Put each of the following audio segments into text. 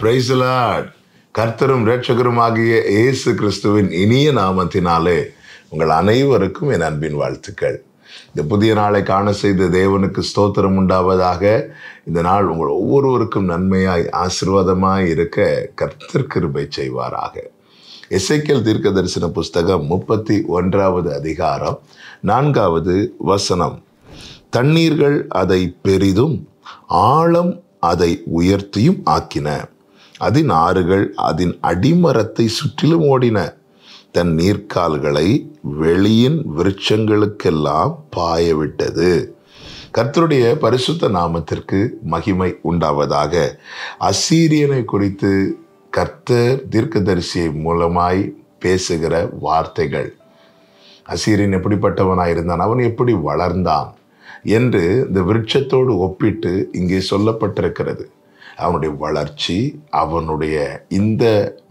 Praise the Lord. கர்த்தரும் இரட்சகருமாகிய இயேசு கிறிஸ்துவின் இனிய நாமத்தினாலே உங்கள் அனைவருக்கும் என் அன்பின் வாழ்த்துக்கள். இந்த புதிய நாளை காண செய்த தேவனுக்கு ஸ்தோத்திரம் உண்டாவதாக. இந்த நாள் உங்கள் ஒவ்வொருவருக்கும் நன்மையாய் ஆசீர்வாதமாய் இருக்க கர்த்தர் கிருபை செய்வாராக. எசேக்கியேல் தீர்க்கதரிசன புஸ்தகம் 31வது அதிகாரம் 4வது வசனம். தண்ணீர்கள் அதை பெரிதும் ஆழம் அதை உயர்த்தியும் ஆக்கின. அதன் ஆறுகள் அதன் அடிமரத்தை சுற்றிலும் ஓடின. தன் நீர்க்கால்களை வெளியின் விருட்சங்களுக்கெல்லாம் பாயவிட்டது. கர்த்தருடைய பரிசுத்த நாமத்திற்கு மகிமை உண்டாவதாக. அசீரியனை குறித்து கர்த்தர் தீர்க்கதரிசி மூலமாய் பேசுகிற வார்த்தைகள். அசீரியன் எப்படிப்பட்டவனாயிருந்தான், அவன் எப்படி வளர்ந்தான் என்று இந்த விருட்சத்தோடு ஒப்பிட்டு இங்கே சொல்லப்பட்டிருக்கிறது. அவனுடைய வளர்ச்சி, அவனுடைய இந்த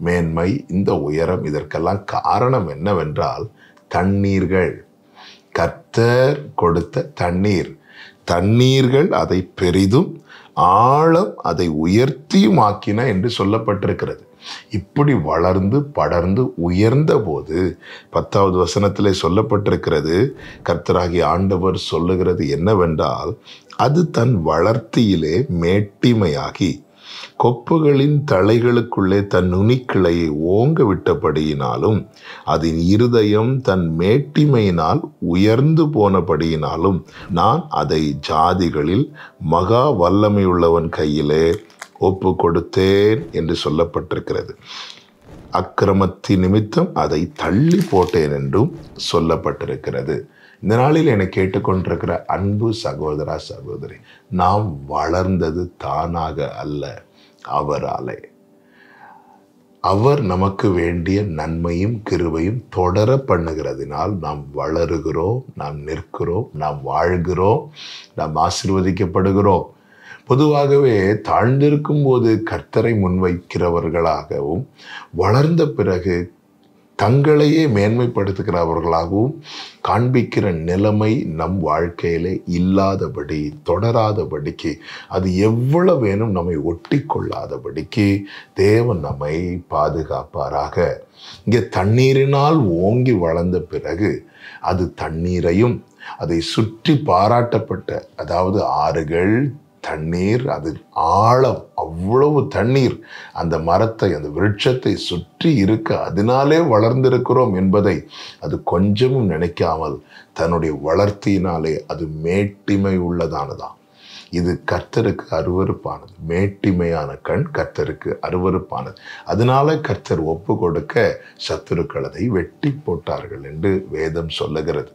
மேன்மை, இந்த உயரம், இதற்கெல்லாம் காரணம் என்னவென்றால் தண்ணீர்கள். கர்த்தர் கொடுத்த தண்ணீர். தண்ணீர்கள் அதை பெரிதும் ஆழம் அதை உயர்த்தியும் ஆக்கின என்று சொல்லப்பட்டிருக்கிறது. இப்படி வளர்ந்து படர்ந்து உயர்ந்த போது 10வது வசனத்திலே சொல்லப்பட்டிருக்கிறது, கர்த்தராகிய ஆண்டவர் சொல்லுகிறது என்னவென்றால், அது தன் வளர்த்தியிலே மேட்டிமையாகி கொப்புகளின் தலைகளுக்குள்ளே தன் நுனிக்கிளையை ஓங்க விட்டபடியினாலும் அதன் இருதயம் தன் மேட்டிமையினால் உயர்ந்து போனபடியினாலும் நான் அதை ஜாதிகளில் மகா வல்லமையுள்ளவன் கையிலே ஒப்பு கொடுத்தேன் என்று சொல்லப்பட்டிருக்கிறது. அக்கிரமத்தின் நிமித்தம் அதை தள்ளி போட்டேன் என்றும் சொல்லப்பட்டிருக்கிறது. இந்த நாளில் என்னை கேட்டுக்கொண்டிருக்கிற அன்பு சகோதரா சகோதரி, நாம் வளர்ந்தது தானாக அல்ல, அவராலே. அவர் நமக்கு வேண்டிய நன்மையும் கிருபையும் தொடர பண்ணுகிறதினால் நாம் வளருகிறோம், நாம் நிற்கிறோம், நாம் வாழ்கிறோம், நாம் ஆசீர்வதிக்கப்படுகிறோம். பொதுவாகவே தாழ்ந்திருக்கும் போது கர்த்தரை முன்வைக்கிறவர்களாகவும், வளர்ந்த பிறகு தங்களையே மேன்மைப்படுத்துகிறவர்களாகவும் காண்பிக்கிற நிலைமை நம் வாழ்க்கையிலே இல்லாதபடி, தொடராதபடிக்கு, அது எவ்வளவு வேணும் நம்மை ஒட்டி கொள்ளாதபடிக்கு தேவன் நம்மை பாதுகாப்பாராக. இங்கே தண்ணீரினால் ஓங்கி வளர்ந்த பிறகு அது தண்ணீரையும் அதை சுற்றி பாராட்டப்பட்ட, அதாவது ஆறுகள், தண்ணீர், அது ஆழம், அவ்வளவு தண்ணீர் அந்த மரத்தை, அந்த விருட்சத்தை சுற்றி இருக்க அதனாலே வளர்ந்திருக்கிறோம் என்பதை அது கொஞ்சமும் நினைக்காமல் தன்னுடைய வளர்த்தியினாலே அது மேட்டிமை உள்ளதானதான். இது கர்த்தருக்கு அருவருப்பானது. மேட்டிமையான கண் கர்த்தருக்கு அருவருப்பானது. அதனால கர்த்தர் ஒப்பு கொடுக்க சத்துருக்கள் அதை வெட்டி போட்டார்கள் என்று வேதம் சொல்லுகிறது.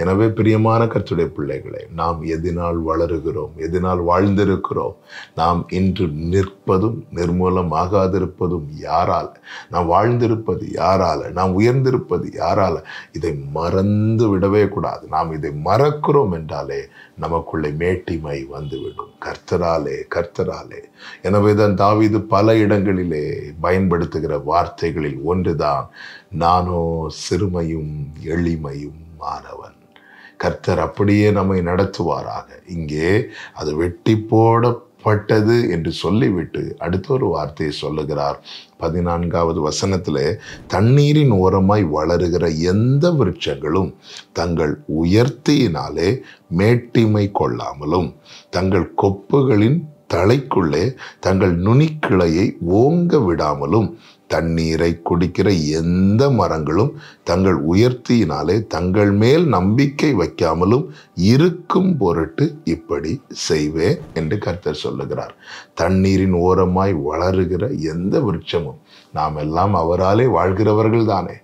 எனவே பிரியமான கர்த்தருடைய பிள்ளைகளே, நாம் எதினால் வளருகிறோம், எதினால் வாழ்ந்திருக்கிறோம், நாம் இன்று நிற்பதும் நிர்மூலமாகாதிருப்பதும் யாரால, நாம் வாழ்ந்திருப்பது யாரால, நாம் உயர்ந்திருப்பது யாரால, இதை மறந்து விடவே கூடாது. நாம் இதை மறக்கிறோம் என்றாலே நமக்குள்ளே மேட்டிமை வந்துவிடும். கர்த்தராலே, கர்த்தராலே. எனவே தான் தாவீது பல இடங்களிலே பயன்படுத்துகிற வார்த்தைகளில் ஒன்றுதான், நானோ சிறுமையும் எளிமையும் மாணவன். கர்த்தர் அப்படியே நம்மை நடத்துவாராக. இங்கே அது வெட்டி போடப்பட்டது என்று சொல்லிவிட்டு அடுத்த ஒரு வார்த்தையை சொல்லுகிறார். 14வது வசனத்திலே, தண்ணீரின் ஓரமாய் வளருகிற எந்த விருட்சங்களும் தங்கள் உயர்த்தியினாலே மேட்டிமை கொள்ளாமலும் தங்கள் கொப்புகளின் தலைக்குள்ளே தங்கள் நுனிக்கிளையை ஓங்க விடாமலும் தண்ணீரை குடிக்கிற எந்த மரங்களும் தங்கள் உயர்த்தியினாலே தங்கள் மேல் நம்பிக்கை வைக்காமலும் இருக்கும் பொருட்டு இப்படி செய்வேன் என்று கர்த்தர் சொல்லுகிறார். தண்ணீரின் ஓரமாய் வளருகிற எந்த விருட்சமும், நாம் எல்லாம் அவராலே வாழ்கிறவர்கள் தானே,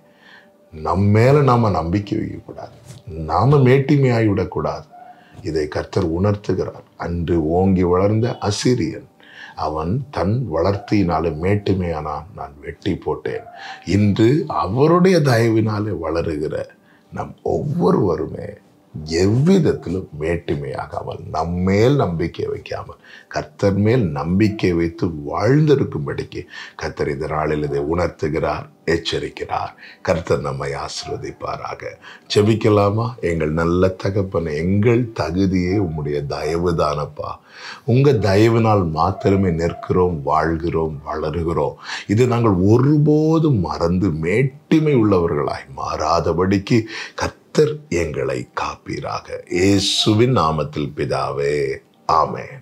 நம்மேல நாம நம்பிக்கை வைக்கக்கூடாது, நாம மேட்டிமையாகிவிடக்கூடாது. இதை கர்த்தர் உணர்த்துகிறார். அன்று ஓங்கி வளர்ந்த அசீரியன், அவன் தன் வளர்த்தியினாலே மேட்டுமையானான், நான் வெட்டி போட்டேன். இன்று அவருடைய தயவினாலே வளருகிற நம் ஒவ்வொருவருமே எவ்விதத்திலும் மேட்டிமையாகாமல் நம்மேல் நம்பிக்கை வைக்காமல் கர்த்தர் மேல் நம்பிக்கை வைத்து வாழ்ந்திருக்கும்படிக்கு கர்த்தர் இந்த நாளில் இதை உணர்த்துகிறார், எச்சரிக்கிறார். கர்த்தர் நம்மை ஆசீர்வதிப்பாராக. ஜெபிக்கலாமா? எங்கள் நல்ல தகப்பனே, எங்கள் தகுதியே உம்முடைய தயவுதானப்பா. உங்க தயவினால் மாத்திரமே நிற்கிறோம், வாழ்கிறோம், வளருகிறோம். இது நாங்கள் ஒருபோதும் மறந்து மேட்டிமை உள்ளவர்களாய் மாறாதபடிக்கு கர்த்தர் எங்களை காப்பீராக. இயேசுவின் நாமத்தில் பிதாவே, ஆமென்.